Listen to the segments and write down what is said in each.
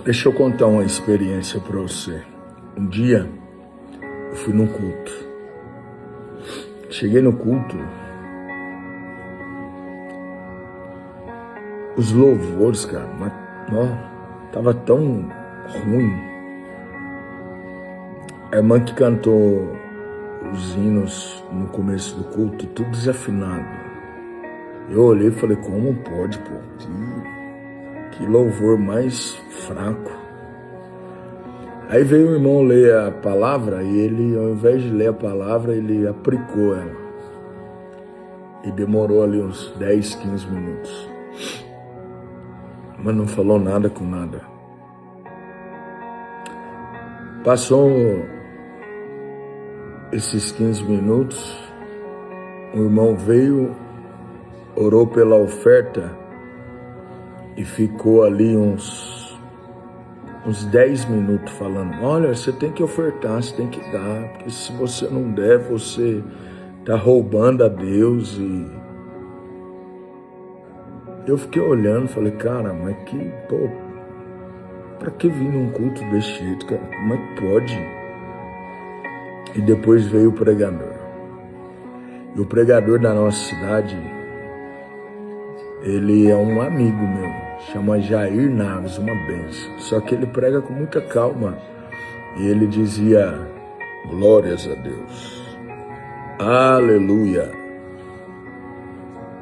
Deixa eu contar uma experiência para você. Um dia eu fui num culto. Cheguei no culto, os louvores, cara, mas, tava tão ruim. A irmã que cantou os hinos no começo do culto, tudo desafinado. Eu olhei e falei, como pode, pô? Que louvor mais fraco. Aí veio o irmão ler a palavra e ele, ao invés de ler a palavra, ele aplicou ela. E demorou ali uns 10, 15 minutos. Mas não falou nada com nada. Passou esses 15 minutos, o irmão veio, orou pela oferta e ficou ali uns 10 minutos falando, olha, você tem que ofertar, você tem que dar, porque se você não der, você tá roubando a Deus. E eu fiquei olhando, falei, cara, mas pra que vir num culto desse jeito, cara? Como é que pode? E depois veio o pregador. E o pregador da nossa cidade, ele é um amigo meu, chama Jair Naves, uma benção. Só que ele prega com muita calma. E ele dizia, glórias a Deus. Aleluia.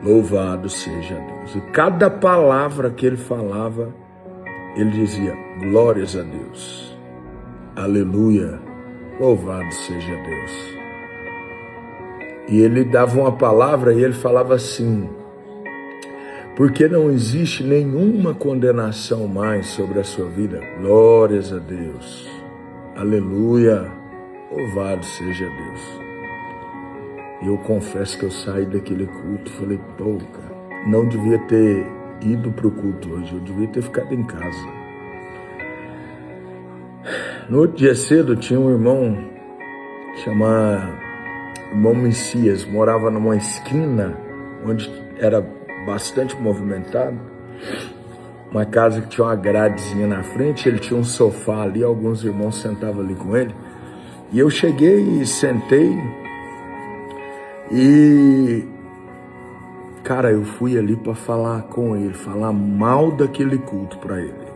Louvado seja Deus. E cada palavra que ele falava, ele dizia, glórias a Deus. Aleluia. Louvado seja Deus. E ele dava uma palavra e ele falava assim, porque não existe nenhuma condenação mais sobre a sua vida. Glórias a Deus. Aleluia. Louvado seja Deus. E eu confesso que eu saí daquele culto, falei, pô, cara, não devia ter ido pro culto hoje, eu devia ter ficado em casa. No outro dia cedo tinha um irmão, chamado irmão Messias, morava numa esquina onde era bastante movimentado, uma casa que tinha uma gradezinha na frente, ele tinha um sofá ali, alguns irmãos sentavam ali com ele, e eu cheguei e sentei, e cara, eu fui ali para falar com ele, falar mal daquele culto para ele.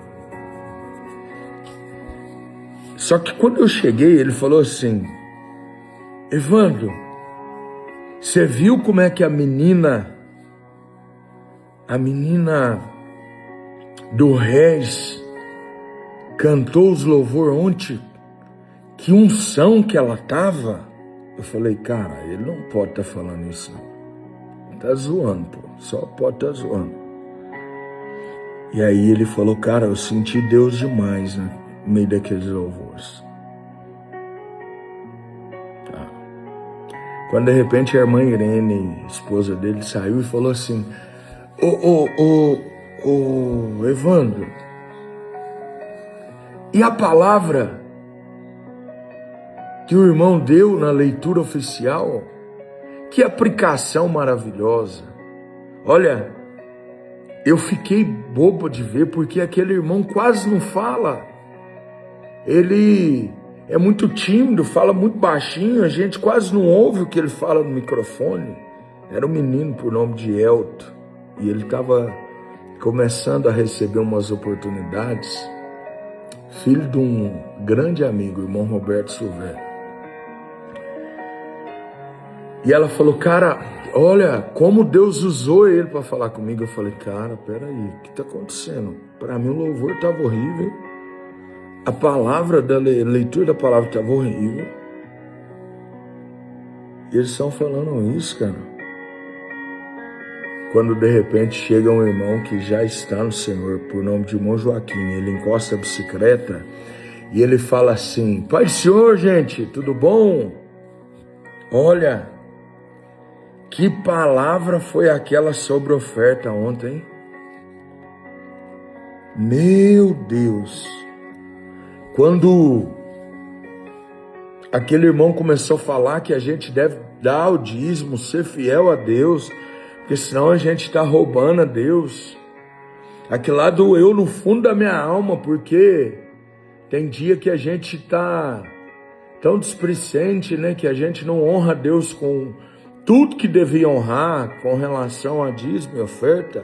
Só que quando eu cheguei, ele falou assim, Evandro, você viu como é que a menina do Reis cantou os louvor ontem? Que unção que ela tava? Eu falei, cara, ele não pode estar falando isso, não. Tá zoando, pô. Só pode estar zoando. E aí ele falou, cara, eu senti Deus demais, né? No meio daqueles louvores. Tá. Quando de repente a irmã Irene, esposa dele, saiu e falou assim, ô Evandro, e a palavra que o irmão deu na leitura oficial? Que aplicação maravilhosa. Olha, eu fiquei bobo de ver, porque aquele irmão quase não fala. Ele é muito tímido, fala muito baixinho, a gente quase não ouve o que ele fala no microfone. Era um menino por nome de Elton, e ele estava começando a receber umas oportunidades, filho de um grande amigo, o irmão Roberto Silvério. E ela falou, cara, olha como Deus usou ele para falar comigo. Eu falei, cara, peraí, o que está acontecendo? Para mim o louvor estava horrível, a palavra da leitura da palavra estava horrível. E eles estão falando isso, cara. Quando de repente chega um irmão que já está no Senhor, por nome de irmão Joaquim, ele encosta a bicicleta e ele fala assim, Pai do Senhor, gente, tudo bom? Olha, que palavra foi aquela sobre oferta ontem? Meu Deus! Quando aquele irmão começou a falar que a gente deve dar o dízimo, ser fiel a Deus, porque senão a gente está roubando a Deus. Aquilo lá doeu no fundo da minha alma, porque tem dia que a gente está tão displicente, né? Que a gente não honra Deus com tudo que devia honrar com relação a dízimo e oferta.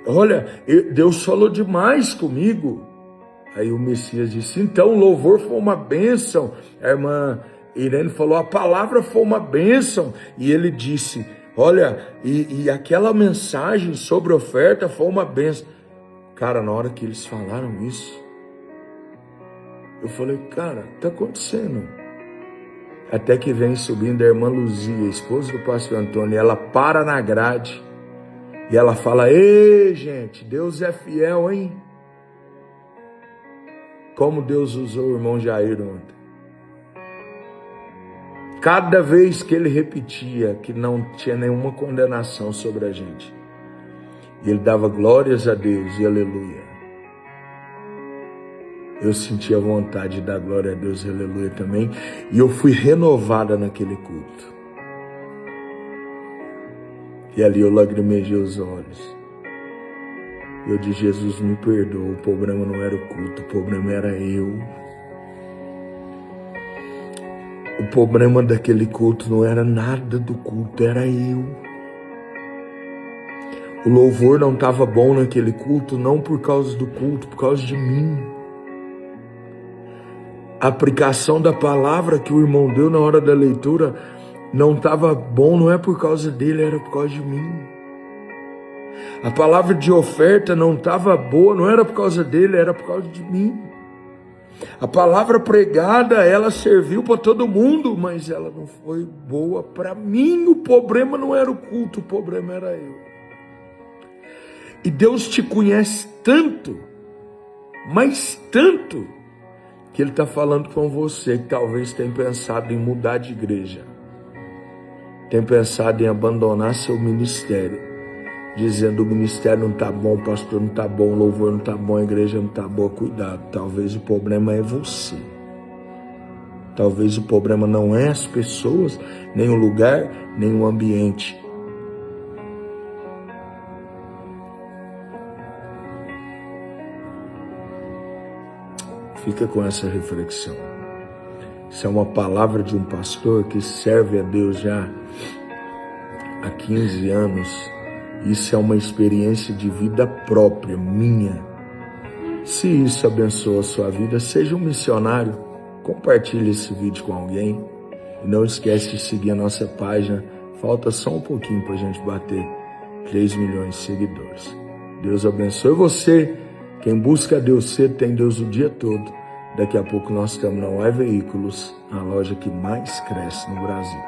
Olha, Deus falou demais comigo. Aí o Messias disse, então o louvor foi uma bênção. A irmã Irene falou, a palavra foi uma bênção. E ele disse, olha, e aquela mensagem sobre oferta foi uma bênção. Cara, na hora que eles falaram isso, eu falei, cara, tá acontecendo. Até que vem subindo a irmã Luzia, esposa do pastor Antônio, e ela para na grade. E ela fala, ei, gente, Deus é fiel, hein? Como Deus usou o irmão Jair ontem. Cada vez que ele repetia que não tinha nenhuma condenação sobre a gente, e ele dava glórias a Deus e aleluia, eu sentia vontade de dar glória a Deus e aleluia também, e eu fui renovada naquele culto. E ali eu lagrimejei os olhos. Eu disse, Jesus, me perdoa, o problema não era o culto, o problema era eu. O problema daquele culto não era nada do culto, era eu. O louvor não estava bom naquele culto, não por causa do culto, por causa de mim. A aplicação da palavra que o irmão deu na hora da leitura não estava bom, não é por causa dele, era por causa de mim. A palavra de oferta não estava boa, não era por causa dele, era por causa de mim. A palavra pregada, ela serviu para todo mundo, mas ela não foi boa para mim. O problema não era o culto, o problema era eu. E Deus te conhece tanto, mas tanto, que Ele está falando com você que talvez tenha pensado em mudar de igreja, tem pensado em abandonar seu ministério, dizendo o ministério não está bom, o pastor não está bom, o louvor não está bom, a igreja não está boa. Cuidado, talvez o problema é você. Talvez o problema não é as pessoas, nem o lugar, nem o ambiente. Fica com essa reflexão. Isso é uma palavra de um pastor que serve a Deus já há 15 anos. Isso é uma experiência de vida própria, minha. Se isso abençoa a sua vida, seja um missionário. Compartilhe esse vídeo com alguém. E não esquece de seguir a nossa página. Falta só um pouquinho para a gente bater 3 milhões de seguidores. Deus abençoe você. Quem busca Deus cedo tem Deus o dia todo. Daqui a pouco nós estamos na UE Veículos, a loja que mais cresce no Brasil.